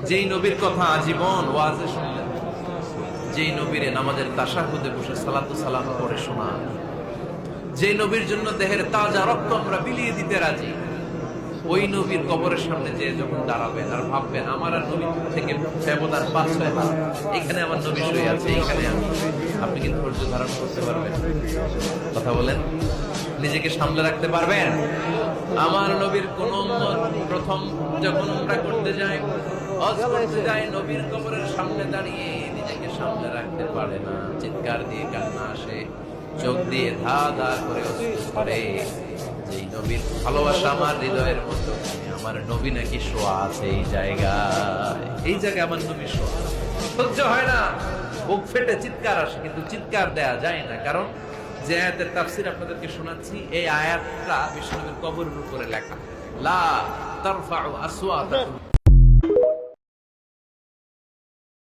যেই নবীর কথা আজীবন ওয়াজে শুনলেন, যেই নবীর নামাজের তাশাহুদে বসে সালাতু সালাম করে শোনা, যে নবীর জন্য দেহের তাজা রক্ত আমরা বিলিয়ে দিতে রাজি, ওই নবীর কবরের সামনে যে যখন দাঁড়াবেন আর ভাববেন আমার আর নবী থেকে ব্যবধান 5-6 হাত, এখানে আমার নবী শুয়ে আছে, এখানে আমি, আপনি কি ধৈর্য ধারণ করতে পারবেন? কথা বলেন, নিজেকে সামলে রাখতে পারবেন? আমার নবীর কোন উম্মত প্রথম যখন উমরা করতে যায়, হজ করতে যায়, নবীর কবরের সামনে দাঁড়িয়ে নিজেকে সামলে রাখতে পারে না, চিৎকার দিয়ে কান্না আসে, চোখ দিয়ে ধা ধা করে অশ্রু পড়ে। যেই নবীর ভালোবাসা আমার হৃদয়ের মধ্যে, আমার নবী নাকি শোয়া আছে এই জায়গায়, এই জায়গায় আমার নবী শোয়া, সহ্য হয় না, বুক ফেটে চিৎকার আসে, কিন্তু চিৎকার দেয়া যায় না। কারণ যে আয়াতের তাফসীর আপনাদেরকে শোনাচ্ছি, এই আয়াতটা বিশ্বনবীর কবরের উপরে লেখা, লা তারফাউ আসওয়াতাকুম